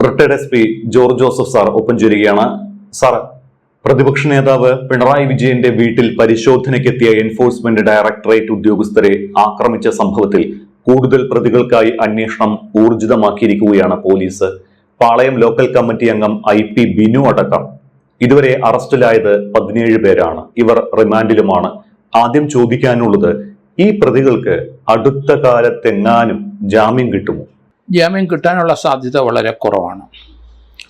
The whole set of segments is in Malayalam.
Retired SP George Joseph sir ഒപ്പം ചേരുകയാണ്. സാർ, പ്രതിപക്ഷ നേതാവ് പിണറായി വിജയന്റെ വീട്ടിൽ പരിശോധനയ്ക്കെത്തിയ എൻഫോഴ്സ്മെന്റ് ഡയറക്ടറേറ്റ് ഉദ്യോഗസ്ഥരെ ആക്രമിച്ച സംഭവത്തിൽ കൂടുതൽ പ്രതികൾക്കായി അന്വേഷണം ഊർജിതമാക്കിയിരിക്കുകയാണ് പോലീസ്. പാളയം ലോക്കൽ കമ്മിറ്റി അംഗം IP ബിനു അടക്കം ഇതുവരെ അറസ്റ്റിലായത് 17 പേരാണ്. ഇവർ റിമാൻഡിലുമാണ്. ആദ്യം ചോദിക്കാനുള്ളത്, ഈ പ്രതികൾക്ക് അടുത്ത കാലത്തെങ്ങാനും ജാമ്യം കിട്ടുമോ? ജാമ്യം കിട്ടാനുള്ള സാധ്യത വളരെ കുറവാണ്.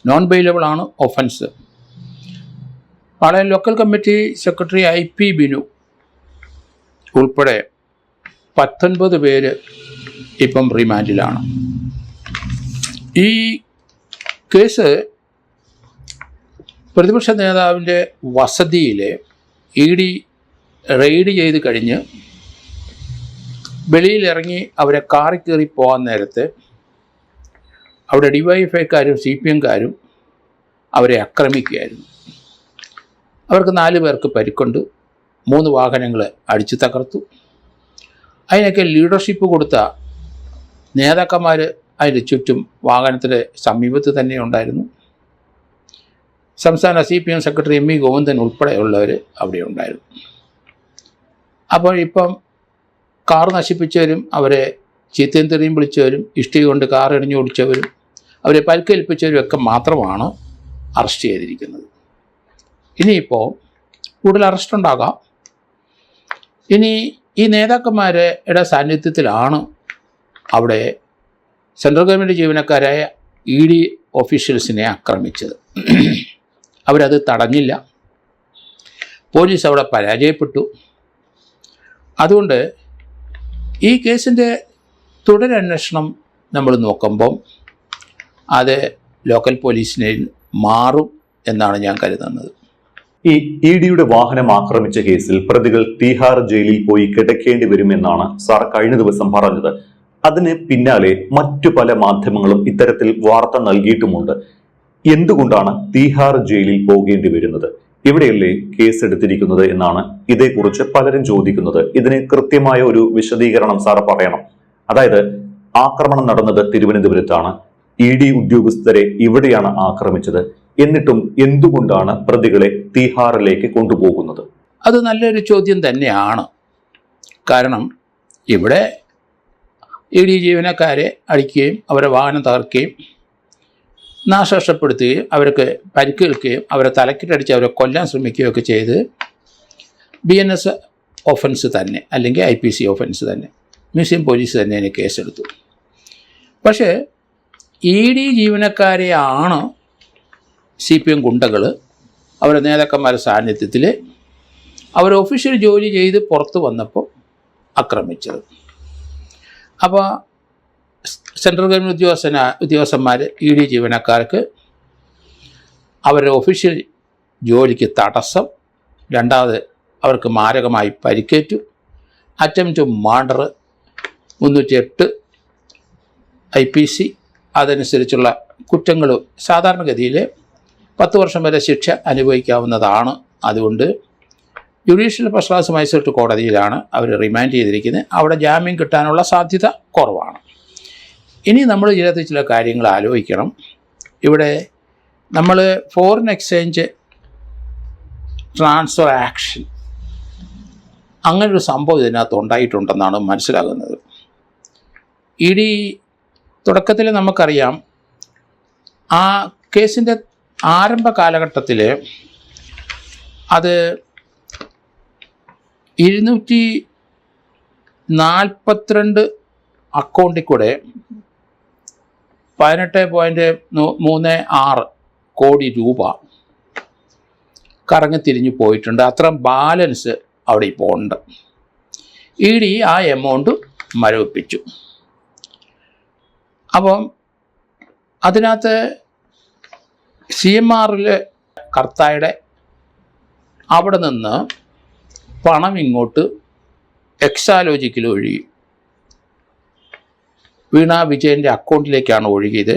നോൺ ബെയിലബിൾ ആണ് offence. Palayam local committee secretary IP Binu ഉൾപ്പെടെ 19 പേര് ഇപ്പം റിമാൻഡിലാണ്. ഈ കേസ് പ്രതിപക്ഷ നേതാവിൻ്റെ വസതിയിൽ ED റെയ്ഡ് ചെയ്ത് കഴിഞ്ഞ് വെളിയിലിറങ്ങി അവരെ കാറിൽ കയറി പോകാൻ നേരത്ത് അവിടെ DYFIക്കാരും CPMകാരും അവരെ ആക്രമിക്കുകയായിരുന്നു. അവർക്ക് 4 പേർക്ക് പരിക്കുണ്ട്. 3 വാഹനങ്ങൾ അടിച്ചു തകർത്തു. അതിനൊക്കെ ലീഡർഷിപ്പ് കൊടുത്ത നേതാക്കന്മാർ അതിൻ്റെ ചുറ്റും വാഹനത്തിൻ്റെ സമീപത്ത് തന്നെ ഉണ്ടായിരുന്നു. സംസ്ഥാന CPM സെക്രട്ടറി ME ഗോവിന്ദൻ ഉൾപ്പെടെയുള്ളവർ അവിടെ ഉണ്ടായിരുന്നു. അപ്പോൾ ഇപ്പം കാർ നശിപ്പിച്ചവരും അവരെ ചീത്തയും തെറിയും വിളിച്ചവരും ഇഷ്ടിക കൊണ്ട് കാർ എറിഞ്ഞു ഓടിച്ചവരും അവരെ പരിക്കേൽപ്പിച്ചവരും ഒക്കെ മാത്രമാണ് അറസ്റ്റ് ചെയ്തിരിക്കുന്നത്. ഇനിയിപ്പോൾ കൂടുതൽ അറസ്റ്റ് ഉണ്ടാകാം. ഇനി ഈ നേതാക്കന്മാരുടെ സാന്നിധ്യത്തിലാണ് അവിടെ സെൻട്രൽ ഗവൺമെൻറ് ജീവനക്കാരായ ED ഓഫീഷ്യൽസിനെ ആക്രമിച്ചത്. അവരത് തടഞ്ഞില്ല. പോലീസ് അവിടെ പരാജയപ്പെട്ടു. അതുകൊണ്ട് ഈ കേസിൻ്റെ തുടരന്വേഷണം നമ്മൾ നോക്കുമ്പം അത് ലോക്കൽ പോലീസിനെ മാറും എന്നാണ് ഞാൻ കരുതുന്നത്. ഈ EDയുടെ വാഹനം ആക്രമിച്ച കേസിൽ പ്രതികൾ തീഹാർ ജയിലിൽ പോയി കിടക്കേണ്ടി വരുമെന്നാണ് സാർ കഴിഞ്ഞ ദിവസം പറഞ്ഞത്. അതിന് പിന്നാലെ മറ്റു പല മാധ്യമങ്ങളും ഇത്തരത്തിൽ വാർത്ത നൽകിയിട്ടുമുണ്ട്. എന്തുകൊണ്ടാണ് തീഹാർ ജയിലിൽ പോകേണ്ടി വരുന്നത്? ഇവിടെയല്ലേ കേസ് എടുത്തിരിക്കുന്നത് എന്നാണ് ഇതേക്കുറിച്ച് പലരും ചോദിക്കുന്നത്. ഇതിന് കൃത്യമായ ഒരു വിശദീകരണം സാർ പറയണം. അതായത്, ആക്രമണം നടന്നത് തിരുവനന്തപുരത്താണ്, ED ഉദ്യോഗസ്ഥരെ ഇവിടെയാണ് ആക്രമിച്ചത്. എന്നിട്ടും എന്തുകൊണ്ടാണ് പ്രതികളെ തീഹാറിലേക്ക് കൊണ്ടുപോകുന്നത്? അത് നല്ലൊരു ചോദ്യം തന്നെയാണ്. കാരണം ഇവിടെ ED ജീവനക്കാരെ അടിക്കുകയും അവരെ വാഹനം തകർക്കുകയും നാശനഷ്ടപ്പെടുത്തുകയും അവർക്ക് പരിക്കേൽക്കുകയും അവരെ തലക്കിട്ടടിച്ച് അവരെ കൊല്ലാൻ ശ്രമിക്കുകയൊക്കെ ചെയ്ത് BNS ഒഫൻസ് തന്നെ, അല്ലെങ്കിൽ IPC ഒഫൻസ് തന്നെ, മ്യൂസിയം പോലീസ് തന്നെ അതിന് കേസെടുത്തു. പക്ഷേ ED ജീവനക്കാരെയാണ് CPM ഗുണ്ടകൾ അവരുടെ നേതാക്കന്മാരുടെ സാന്നിധ്യത്തിൽ അവർ ഒഫീഷ്യൽ ജോലി ചെയ്ത് പുറത്ത് വന്നപ്പോൾ ആക്രമിച്ചത്. അപ്പോൾ സെൻട്രൽ ഗവൺമെൻറ് ഉദ്യോഗസ്ഥന്മാർ ED ജീവനക്കാർക്ക് അവരുടെ ഒഫീഷ്യൽ ജോലിക്ക് തടസ്സം, രണ്ടാമത് അവർക്ക് മാരകമായി പരിക്കേറ്റു, അറ്റംപ്റ്റ് മർഡർ 308 IPC അതനുസരിച്ചുള്ള കുറ്റങ്ങൾ സാധാരണഗതിയിൽ 10 വർഷം വരെ ശിക്ഷ അനുഭവിക്കാവുന്നതാണ്. അതുകൊണ്ട് ജുഡീഷ്യൽ ഫസ്റ്റ് ക്ലാസ് മജിസ്ട്രേറ്റ് കോടതിയിലാണ് അവർ റിമാൻഡ് ചെയ്തിരിക്കുന്നത്. അവിടെ ജാമ്യം കിട്ടാനുള്ള സാധ്യത കുറവാണ്. ഇനി നമ്മൾ ഇതിനകത്ത് ചില കാര്യങ്ങൾ ആലോചിക്കണം. ഇവിടെ നമ്മൾ ഫോറിൻ എക്സ്ചേഞ്ച് ട്രാൻസ്ഫർ ആക്ഷൻ അങ്ങനൊരു സംഭവം ഇതിനകത്ത് ഉണ്ടായിട്ടുണ്ടെന്നാണ് മനസ്സിലാകുന്നത്. ED തുടക്കത്തിൽ നമുക്കറിയാം, ആ കേസിൻ്റെ ആരംഭ കാലഘട്ടത്തിൽ അത് 242 അക്കൗണ്ടിൽ കൂടെ 18.36 കോടി രൂപ കറങ്ങിത്തിരിഞ്ഞു പോയിട്ടുണ്ട്. അത്രയും ബാലൻസ് അവിടെ ഇപ്പോൾ ഉണ്ട്. ED ആ എമൗണ്ട് മരവിപ്പിച്ചു. അപ്പം അതിനകത്ത് CMRലെ കർത്തായുടെ അവിടെ നിന്ന് പണം ഇങ്ങോട്ട് എക്സാലോജിക്കിൽ ഒഴുകി വീണ വിജയൻ്റെ അക്കൗണ്ടിലേക്കാണ് ഒഴുകിയത്.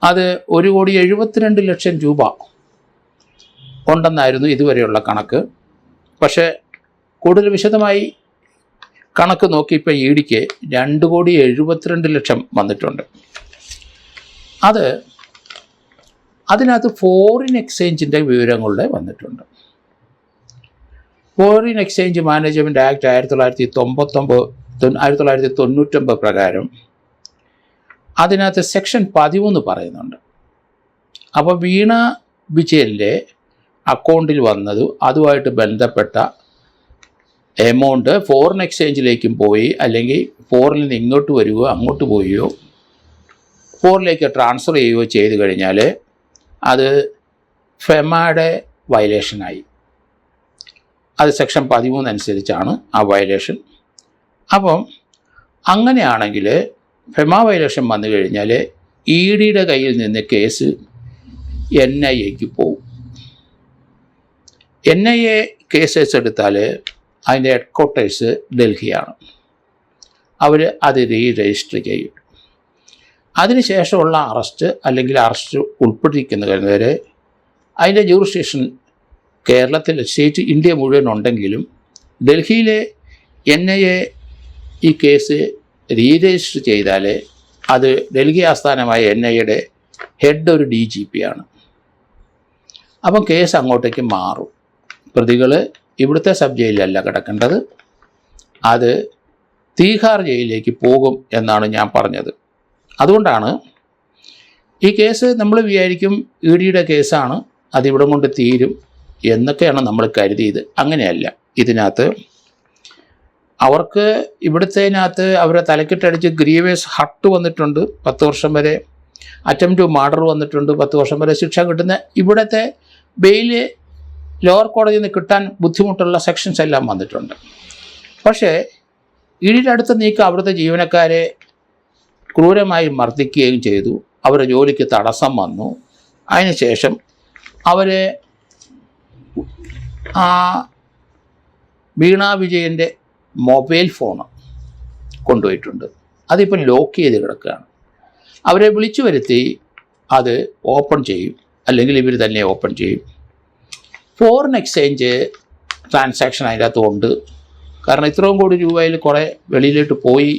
അത് 1,72,00,000 രൂപ ഉണ്ടെന്നായിരുന്നു ഇതുവരെയുള്ള കണക്ക്. പക്ഷേ കൂടുതൽ വിശദമായി കണക്ക് നോക്കിയപ്പോൾ EDക്ക് 2,72,00,000 വന്നിട്ടുണ്ട്. അത് അതിനകത്ത് ഫോറിൻ എക്സ്ചേഞ്ചിൻ്റെ വിവരങ്ങളുടെ വന്നിട്ടുണ്ട്. ഫോറിൻ എക്സ്ചേഞ്ച് മാനേജ്മെൻറ്റ് ആക്ട് 1999 പ്രകാരം അതിനകത്ത് സെക്ഷൻ 13 പറയുന്നുണ്ട്. അപ്പോൾ വീണ വിജയൻ്റെ അക്കൗണ്ടിൽ വന്നത് അതുമായിട്ട് ബന്ധപ്പെട്ട എമൗണ്ട് ഫോറിൻ എക്സ്ചേഞ്ചിലേക്കും പോയി, അല്ലെങ്കിൽ ഫോറിനിൽ നിന്ന് ഇങ്ങോട്ട് വരികയോ അങ്ങോട്ട് പോവുകയോ ഫോറിലേക്ക് ട്രാൻസ്ഫർ ചെയ്യുകയോ ചെയ്ത് കഴിഞ്ഞാൽ അത് ഫെമയുടെ വയലേഷനായി. അത് സെക്ഷൻ 13 അനുസരിച്ചാണ് ആ വയലേഷൻ. അപ്പം അങ്ങനെയാണെങ്കിൽ ഫെമ വയലേഷൻ വന്നു കഴിഞ്ഞാൽ EDയുടെ കയ്യിൽ നിന്ന് കേസ് NIAക്ക് പോകും. NIA കേസസ് എടുത്താൽ അതിൻ്റെ ഹെഡ്ക്വാർട്ടേഴ്സ് ഡൽഹിയാണ്. അവർ അത് രജിസ്റ്റർ ചെയ്യും. അതിനുശേഷമുള്ള അറസ്റ്റ് അല്ലെങ്കിൽ അറസ്റ്റ് ഉൾപ്പെട്ടിരിക്കുന്നവരെ അതിൻ്റെ ജൂറിസ്ഡിക്ഷൻ കേരളത്തിൽ സ്റ്റേറ്റ് ഇന്ത്യ മുഴുവൻ ഉണ്ടെങ്കിലും ഡൽഹിയിലെ NIA ഈ കേസ് രജിസ്റ്റർ ചെയ്താൽ അത് ഡൽഹി ആസ്ഥാനമായ NIAയുടെ ഹെഡ് ഒരു DGP ആണ്. അപ്പം കേസ് അങ്ങോട്ടേക്ക് മാറും. പ്രതികൾ ഇവിടുത്തെ സബ് ജയിലിലല്ല കിടക്കേണ്ടത്, അത് തീഹാർ ജയിലിലേക്ക് പോകും എന്നാണ് ഞാൻ പറഞ്ഞത്. അതുകൊണ്ടാണ് ഈ കേസ് നമ്മൾ വിചാരിക്കും EDയുടെ കേസാണ്, അതിവിടെ കൊണ്ട് തീരും എന്നൊക്കെയാണ് നമ്മൾ കരുതിയത്. അങ്ങനെയല്ല. ഇതിനകത്ത് അവർക്ക് ഇവിടുത്തേനകത്ത് അവരെ തലക്കിട്ടടിച്ച് ഗ്രീവേഴ്സ് ഹർട്ട് വന്നിട്ടുണ്ട്, 10 വർഷം വരെ. അറ്റംപ്റ്റ് ടു മർഡർ വന്നിട്ടുണ്ട്, 10 വർഷം വരെ ശിക്ഷ കിട്ടുന്ന. ഇവിടുത്തെ ബെയില് ലോവർ കോടതിയിൽ നിന്ന് കിട്ടാൻ ബുദ്ധിമുട്ടുള്ള സെക്ഷൻസ് എല്ലാം വന്നിട്ടുണ്ട്. പക്ഷേ EDയുടെ അടുത്ത നീക്കം അവിടുത്തെ ജീവനക്കാരെ ക്രൂരമായി മർദ്ദിക്കുകയും ചെയ്തു. അവരുടെ ജോലിക്ക് തടസ്സം വന്നു. അതിനുശേഷം അവരെ വീണ വിജയൻ്റെ മൊബൈൽ ഫോണ് കൊണ്ടുപോയിട്ടുണ്ട്. അതിപ്പം ലോക്ക് ചെയ്ത് കിടക്കുകയാണ്. അവരെ വിളിച്ചു വരുത്തി അത് ഓപ്പൺ ചെയ്യും, അല്ലെങ്കിൽ ഇവർ തന്നെ ഓപ്പൺ ചെയ്യും. ഫോറിൻ എക്സ്ചേഞ്ച് ട്രാൻസാക്ഷൻ അതിൻ്റെ അകത്തുണ്ട്. കാരണം ഇത്രയും കോടി രൂപയിൽ കുറേ വെളിയിലോട്ട് പോയി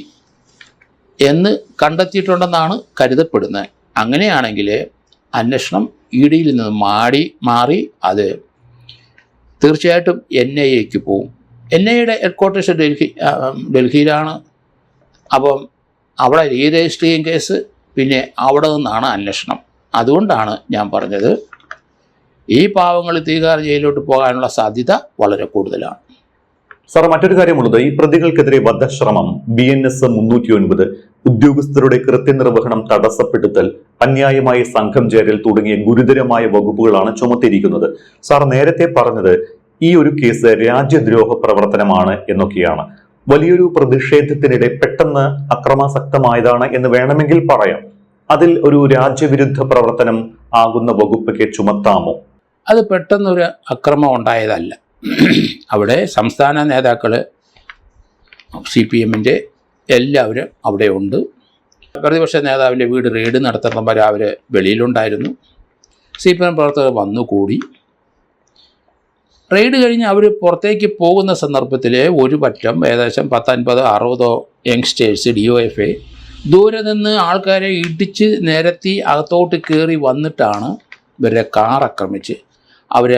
എന്ന് കണ്ടെത്തിയിട്ടുണ്ടെന്നാണ് കരുതപ്പെടുന്നത്. അങ്ങനെയാണെങ്കിൽ അന്വേഷണം EDയിൽ നിന്ന് മാറി അത് തീർച്ചയായിട്ടും NIAക്ക് പോവും. NIAയുടെ ഹെഡ്ക്വാർട്ടേഴ്സ് ഡൽഹിയിലാണ്. അപ്പം അവിടെ രജിസ്റ്റർ ചെയ്യും കേസ്, പിന്നെ അവിടെ നിന്നാണ് അന്വേഷണം. അതുകൊണ്ടാണ് ഞാൻ പറഞ്ഞത് ഈ പാവങ്ങൾ തീഹാർ ജയിലിലോട്ട് പോകാനുള്ള സാധ്യത വളരെ കൂടുതലാണ്. സാർ, മറ്റൊരു കാര്യമുള്ളത്, ഈ പ്രതികൾക്കെതിരെ വധശ്രമം, BNS 309, ഉദ്യോഗസ്ഥരുടെ കൃത്യനിർവഹണം തടസ്സപ്പെടുത്തൽ, അന്യായമായ സംഘം ചേരൽ തുടങ്ങിയ ഗുരുതരമായ വകുപ്പുകളാണ് ചുമത്തിയിരിക്കുന്നത്. സാർ നേരത്തെ പറഞ്ഞത് ഈ ഒരു കേസ് രാജ്യദ്രോഹ പ്രവർത്തനമാണ് എന്നൊക്കെയാണ്. വലിയൊരു പ്രതിഷേധത്തിനിടെ പെട്ടെന്ന് അക്രമാസക്തമായതാണ് എന്ന് വേണമെങ്കിൽ പറയാം. അതിൽ ഒരു രാജ്യവിരുദ്ധ പ്രവർത്തനം ആകുന്ന വകുപ്പൊക്കെ ചുമത്താമോ? അത് പെട്ടെന്നൊരു അക്രമം ഉണ്ടായതല്ല. അവിടെ സംസ്ഥാന നേതാക്കൾ CPMൻ്റെ എല്ലാവരും അവിടെ ഉണ്ട്. പ്രതിപക്ഷ നേതാവിൻ്റെ വീട് റെയ്ഡ് നടത്തുന്നവർ അവർ വെളിയിലുണ്ടായിരുന്നു. CPM പ്രവർത്തകർ വന്നുകൂടി. റെയ്ഡ് കഴിഞ്ഞ് അവർ പുറത്തേക്ക് പോകുന്ന സന്ദർഭത്തിൽ ഒരു പറ്റം ഏകദേശം 50-60 യങ്സ്റ്റേഴ്സ് DOFA ദൂരെ നിന്ന് ആൾക്കാരെ ഇടിച്ച് നിരത്തി അകത്തോട്ട് കയറി വന്നിട്ടാണ് ഇവരുടെ കാർ ആക്രമിച്ച് അവർ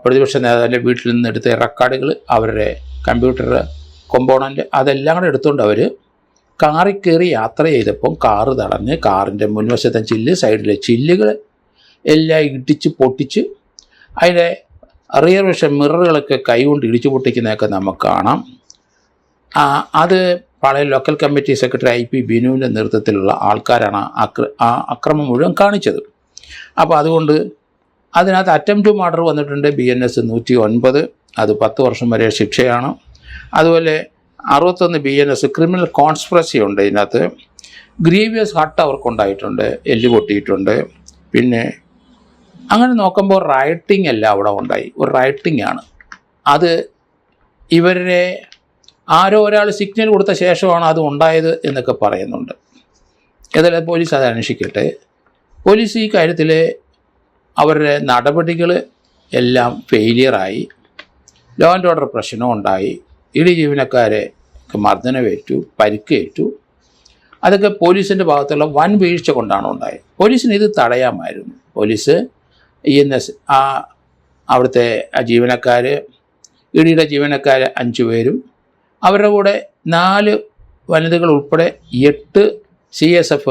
പ്രതിപക്ഷ നേതാവിൻ്റെ വീട്ടിൽ നിന്ന് എടുത്ത റെക്കോർഡുകൾ, അവരുടെ കമ്പ്യൂട്ടർ കോമ്പോണൻ്റ് അതെല്ലാം കൂടെ എടുത്തുകൊണ്ട് അവർ കാറിൽ കയറി യാത്ര ചെയ്തപ്പം കാറ് തടഞ്ഞ് കാറിൻ്റെ മുൻവശത്തെ ചില്ല്, സൈഡിലെ ചില്ലുകൾ എല്ലാം ഇടിച്ച് പൊട്ടിച്ച് അതിൻ്റെ റിയർ വശം മിററുകളൊക്കെ കൈകൊണ്ട് ഇടിച്ചു പൊട്ടിക്കുന്നതൊക്കെ നമുക്ക് കാണാം. അത് പഴയ ലോക്കൽ കമ്മിറ്റി സെക്രട്ടറി IP ബിനുവിൻ്റെ നേതൃത്വത്തിലുള്ള ആൾക്കാരാണ് ആ അക്രമം മുഴുവൻ കാണിച്ചത്. അപ്പോൾ അതുകൊണ്ട് അതിനകത്ത് അറ്റംപ്റ്റ് ടു മർഡർ വന്നിട്ടുണ്ട്, BNS 109, അത് 10 വർഷം വരെ ശിക്ഷയാണ്. അതുപോലെ 61 BNS ക്രിമിനൽ കോൺസ്പിറസി ഉണ്ട്. ഇതിനകത്ത് ഗ്രീവിയസ് ഹർട്ട് അവർക്കുണ്ടായിട്ടുണ്ട്, എല്ല് പൊട്ടിയിട്ടുണ്ട്. പിന്നെ അങ്ങനെ നോക്കുമ്പോൾ റൈറ്റിംഗ് എല്ലാം അവിടെ ഉണ്ടായി. ഒരു റൈറ്റിംഗ് ആണ് അത്. ഇവരെ ആരോ ഒരാൾ സിഗ്നൽ കൊടുത്ത ശേഷമാണ് അത് ഉണ്ടായത് എന്നൊക്കെ പറയുന്നുണ്ട്. ഏതായാലും പോലീസ് അത് അന്വേഷിക്കട്ടെ. പോലീസ് ഈ കാര്യത്തിൽ അവരുടെ നടപടികൾ എല്ലാം ഫെയിലിയറായി. ലോ ആൻഡ് ഓർഡർ പ്രശ്നം ഉണ്ടായി. ED ജീവനക്കാരെ മർദ്ദനമേറ്റു, പരിക്കേറ്റു. അതൊക്കെ പോലീസിൻ്റെ ഭാഗത്തുള്ള വൻ വീഴ്ച കൊണ്ടാണ് ഉണ്ടായത്. പോലീസിന് ഇത് തടയാമായിരുന്നു. പോലീസ് ENS അവിടുത്തെ ജീവനക്കാർ, ഇഡിയുടെ ജീവനക്കാർ 5 പേരും അവരുടെ കൂടെ 4 വനിതകൾ ഉൾപ്പെടെ 8 CSF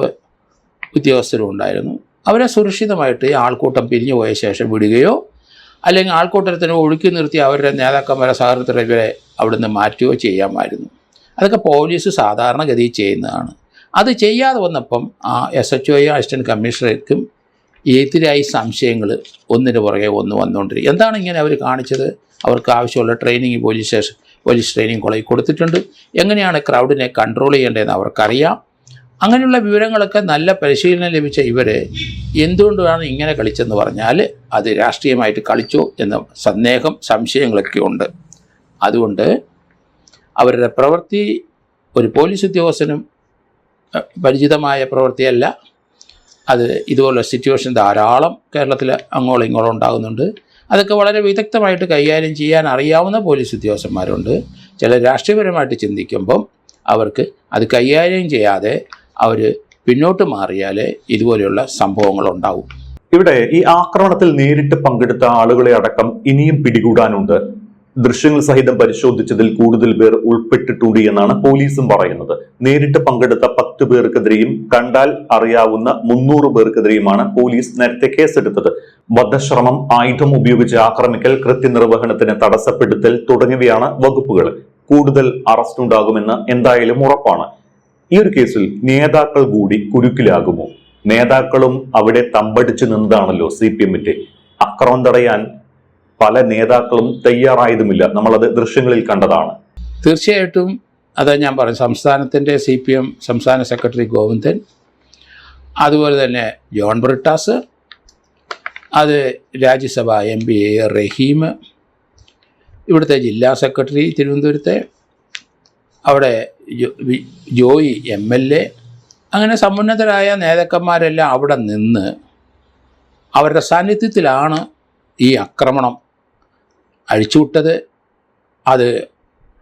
ഉദ്യോഗസ്ഥരും ഉണ്ടായിരുന്നു. അവരെ സുരക്ഷിതമായിട്ട് ഈ ആൾക്കൂട്ടം പിരിഞ്ഞു പോയ ശേഷം വിടുകയോ അല്ലെങ്കിൽ ആൾക്കൂട്ടത്തിന് ഒഴുക്കി നിർത്തി അവരുടെ നേതാക്കന്മാരെ സഹകരണത്തിൽ ഇവരെ അവിടുന്ന് മാറ്റുകയോ ചെയ്യാമായിരുന്നു. അതൊക്കെ പോലീസ് സാധാരണഗതിയിൽ ചെയ്യുന്നതാണ്. അത് ചെയ്യാതെ വന്നപ്പം ആ SHOയും അസിസ്റ്റൻറ്റ് കമ്മീഷണർക്കും എതിരായി സംശയങ്ങൾ ഒന്നിന് പുറകെ ഒന്ന് വന്നുകൊണ്ടിരിക്കും. എന്താണ് ഇങ്ങനെ അവർ കാണിച്ചത്? അവർക്ക് ആവശ്യമുള്ള ട്രെയിനിങ് പോലീസ് ട്രെയിനിങ് കോളേജിൽ കൊടുത്തിട്ടുണ്ട്. എങ്ങനെയാണ് ക്രൗഡിനെ കൺട്രോൾ ചെയ്യേണ്ടതെന്ന് അവർക്കറിയാം. അങ്ങനെയുള്ള വിവരങ്ങളൊക്കെ നല്ല പരിശീലനം ലഭിച്ച ഇവർ എന്തുകൊണ്ടാണ് ഇങ്ങനെ കളിച്ചെന്ന് പറഞ്ഞാൽ അത് രാഷ്ട്രീയമായിട്ട് കളിച്ചോ എന്ന സംശയങ്ങളൊക്കെ ഉണ്ട്. അതുകൊണ്ട് അവരുടെ പ്രവൃത്തി ഒരു പോലീസ് ഉദ്യോഗസ്ഥനും പരിചിതമായ പ്രവൃത്തിയല്ല. അത് ഇതുപോലുള്ള സിറ്റുവേഷൻ ധാരാളം കേരളത്തിൽ അങ്ങോളം ഇങ്ങോളം ഉണ്ടാകുന്നുണ്ട്. അതൊക്കെ വളരെ വിദഗ്ധമായിട്ട് കൈകാര്യം ചെയ്യാൻ അറിയാവുന്ന പോലീസ് ഉദ്യോഗസ്ഥന്മാരുണ്ട്. ചില രാഷ്ട്രീയപരമായിട്ട് ചിന്തിക്കുമ്പം അവർക്ക് അത് കൈകാര്യം ചെയ്യാതെ അവർ പിന്നോട്ട് മാറിയാൽ ഇതുപോലെയുള്ള സംഭവങ്ങളുണ്ടാവും. ഇവിടെ ഈ ആക്രമണത്തിൽ നേരിട്ട് പങ്കെടുത്ത ആളുകളെ അടക്കം ഇനിയും പിടികൂടാനുണ്ട്. ദൃശ്യങ്ങൾ സഹിതം പരിശോധിച്ചതിൽ കൂടുതൽ പേർ ഉൾപ്പെട്ടിട്ടുണ്ട് എന്നാണ് പോലീസും പറയുന്നത്. നേരിട്ട് പങ്കെടുത്ത 10 പേർക്കെതിരെയും കണ്ടാൽ അറിയാവുന്ന 300 പേർക്കെതിരെയുമാണ് പോലീസ് നേരത്തെ കേസെടുത്തത്. വധശ്രമം, ആയുധം ഉപയോഗിച്ച് ആക്രമിക്കൽ, കൃത്യനിർവഹണത്തിന് തടസ്സപ്പെടുത്തൽ തുടങ്ങിയവയാണ് വകുപ്പുകൾ. കൂടുതൽ അറസ്റ്റ് ഉണ്ടാകുമെന്ന് എന്തായാലും ഉറപ്പാണ്. ഈ ഒരു കേസിൽ നേതാക്കൾ കൂടി കുരുക്കിലാകുമോ? നേതാക്കളും അവിടെ തമ്പടിച്ചു നിന്നതാണല്ലോ CPM-ന്റെ. അക്രമം തടയാൻ പല നേതാക്കളും തയ്യാറായതുമില്ല. നമ്മളത് ദൃശ്യങ്ങളിൽ കണ്ടതാണ്. തീർച്ചയായിട്ടും അതാ ഞാൻ പറഞ്ഞു. സംസ്ഥാനത്തിൻ്റെ CPM സംസ്ഥാന സെക്രട്ടറി ഗോവിന്ദൻ, അതുപോലെ തന്നെ ജോൺ ബ്രിട്ടാസ്, അത് രാജ്യസഭ MP റഹീം, ഇവിടുത്തെ ജില്ലാ സെക്രട്ടറി തിരുവനന്തപുരത്തെ, അവിടെ ജോയി MLA, അങ്ങനെ സമുന്നതരായ നേതാക്കന്മാരെല്ലാം അവിടെ നിന്ന് അവരുടെ സാന്നിധ്യത്തിലാണ് ഈ ആക്രമണം അഴിച്ചുവിട്ടത്. അത്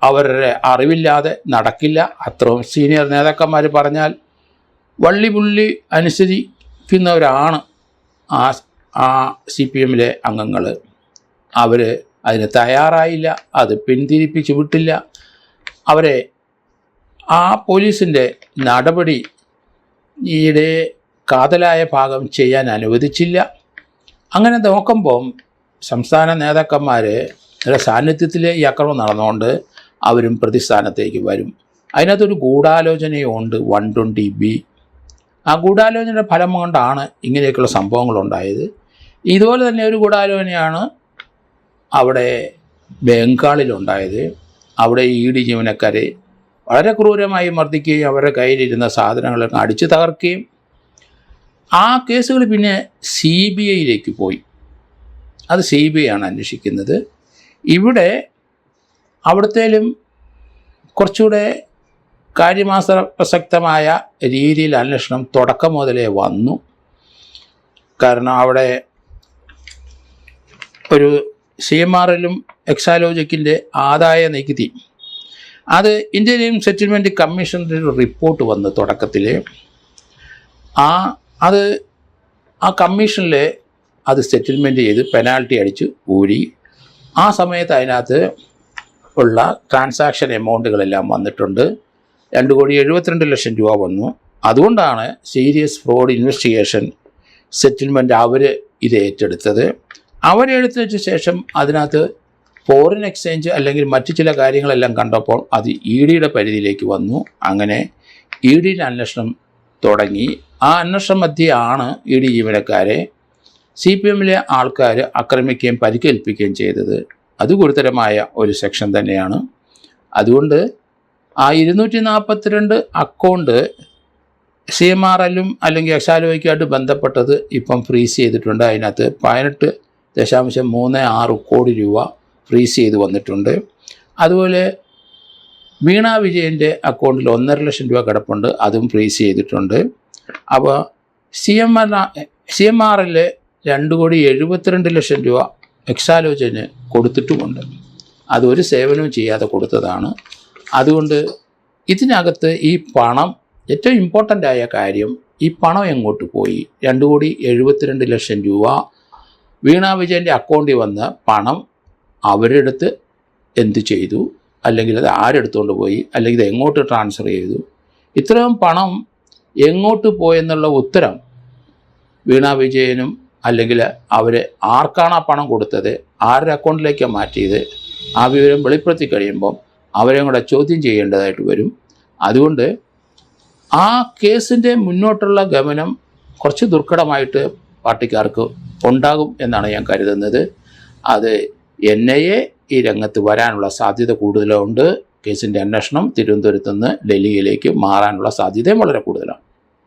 അവരുടെ അറിവില്ലാതെ നടക്കില്ല. അത്രയും സീനിയർ നേതാക്കന്മാർ പറഞ്ഞാൽ വള്ളിപുള്ളി അനുസരിക്കുന്നവരാണ് ആ CPM-ലെ അംഗങ്ങൾ. അവർ അതിന് തയ്യാറായില്ല, അത് പിന്തിരിപ്പിച്ച് വിട്ടില്ല. അവരെ ആ പോലീസിൻ്റെ നടപടി ഈയിടെ കാതലായ ഭാഗം ചെയ്യാൻ അനുവദിച്ചില്ല. അങ്ങനെ നോക്കുമ്പം സംസ്ഥാന നേതാക്കന്മാരുടെ സാന്നിധ്യത്തിൽ ഈ ആക്രമണം നടന്നുകൊണ്ട് അവരും പ്രതിസ്ഥാനത്തേക്ക് വരും. അതിനകത്തൊരു ഗൂഢാലോചനയും ഉണ്ട്, 120B. ആ ഗൂഢാലോചനയുടെ ഫലം കൊണ്ടാണ് ഇങ്ങനെയൊക്കെയുള്ള സംഭവങ്ങളുണ്ടായത്. ഇതുപോലെ തന്നെ ഒരു ഗൂഢാലോചനയാണ് അവിടെ ബംഗാളിലുണ്ടായത്. അവിടെ ED ജീവനക്കാരെ വളരെ ക്രൂരമായി മർദ്ദിക്കുകയും അവരുടെ കയ്യിലിരുന്ന സാധനങ്ങളൊക്കെ അടിച്ചു തകർക്കുകയും ആ കേസുകൾ പിന്നെ CBI-യിലേക്ക് പോയി. അത് CBI ആണ് അന്വേഷിക്കുന്നത്. ഇവിടെ അവിടുത്തേലും കുറച്ചുകൂടെ കാര്യമാസപ്രസക്തമായ രീതിയിൽ അന്വേഷണം തുടക്കം മുതലേ വന്നു. കാരണം അവിടെ ഒരു CMRL-ഉം എക്സാലോജിക്കിൻ്റെ ആദായ നികുതി, അത് ഇന്ത്യയിലെയും സെറ്റിൽമെൻറ്റ് കമ്മീഷൻ്റെ ഒരു റിപ്പോർട്ട് വന്ന് തുടക്കത്തിൽ ആ കമ്മീഷനിൽ അത് സെറ്റിൽമെൻറ്റ് ചെയ്ത് പെനാൽറ്റി അടിച്ച് ഊരി. ആ സമയത്ത് അതിനകത്ത് ഉള്ള ട്രാൻസാക്ഷൻ എമൗണ്ടുകളെല്ലാം വന്നിട്ടുണ്ട്. 2,72,00,000 രൂപ വന്നു. അതുകൊണ്ടാണ് സീരിയസ് ഫ്രോഡ് ഇൻവെസ്റ്റിഗേഷൻ സെറ്റിൽമെൻറ്റ് അവർ ഇത് ഏറ്റെടുത്തത്. അവരെടുത്ത് വെച്ച ശേഷം അതിനകത്ത് ഫോറിൻ എക്സ്ചേഞ്ച് അല്ലെങ്കിൽ മറ്റു ചില കാര്യങ്ങളെല്ലാം കണ്ടപ്പോൾ അത് ED-യുടെ പരിധിയിലേക്ക് വന്നു. അങ്ങനെ ED-യുടെ അന്വേഷണം തുടങ്ങി. ആ അന്വേഷണം മധ്യയാണ് ED ജീവനക്കാരെ CPM-ലെ ആൾക്കാർ ആക്രമിക്കുകയും പരിക്കേൽപ്പിക്കുകയും ചെയ്തത്. അത് ഗുരുതരമായ ഒരു സെക്ഷൻ തന്നെയാണ്. അതുകൊണ്ട് ആ 242 അക്കൗണ്ട് CMRL-ഉം അല്ലെങ്കിൽ എക്സാലോജിക്കുമായിട്ട് ബന്ധപ്പെട്ടത് ഇപ്പം ഫ്രീസ് ചെയ്തിട്ടുണ്ട്. അതിനകത്ത് 18.36 കോടി രൂപ ഫ്രീസ് ചെയ്ത് വന്നിട്ടുണ്ട്. അതുപോലെ വീണ വിജയൻ്റെ അക്കൗണ്ടിൽ 1.5 ലക്ഷം രൂപ കിടപ്പുണ്ട്, അതും ഫ്രീസ് ചെയ്തിട്ടുണ്ട്. അപ്പോൾ CMRL 2,72,00,000 രൂപ എക്സാലോജിന് കൊടുത്തിട്ടുമുണ്ട്. അതൊരു സേവനവും ചെയ്യാതെ കൊടുത്തതാണ്. അതുകൊണ്ട് ഇതിനകത്ത് ഈ പണം ഏറ്റവും ഇമ്പോർട്ടൻ്റ് ആയ കാര്യം ഈ പണം എങ്ങോട്ട് പോയി. 2,72,00,000 രൂപ വീണ വിജയൻ്റെ അക്കൗണ്ടിൽ വന്ന പണം അവരെടുത്ത് എന്ത് ചെയ്തു, അല്ലെങ്കിൽ അത് ആരെടുത്തുകൊണ്ട് പോയി, അല്ലെങ്കിൽ ഇത് എങ്ങോട്ട് ട്രാൻസ്ഫർ ചെയ്തു, ഇത്രയും പണം എങ്ങോട്ട് പോയെന്നുള്ള ഉത്തരം വീണ വിജയനും അല്ലെങ്കിൽ അവർ ആർക്കാണ് ആ പണം കൊടുത്തത്, ആരുടെ അക്കൗണ്ടിലേക്കാണ് മാറ്റിയത്, ആ വിവരം വെളിപ്പെടുത്തി കഴിയുമ്പം അവരെ കൂടെ ചോദ്യം ചെയ്യേണ്ടതായിട്ട് വരും. അതുകൊണ്ട് ആ കേസിൻ്റെ മുന്നോട്ടുള്ള ഗമനം കുറച്ച് ദുർഘടമായിട്ട് പാർട്ടിക്കാർക്ക് ഉണ്ടാകും എന്നാണ് ഞാൻ കരുതുന്നത്. അത് NIA ഈ രംഗത്ത് വരാനുള്ള സാധ്യത കൂടുതലുണ്ട്. കേസിൻ്റെ അന്വേഷണം തിരുവനന്തപുരത്ത് നിന്ന് ഡൽഹിയിലേക്ക് മാറാനുള്ള സാധ്യതയും വളരെ കൂടുതലാണ്.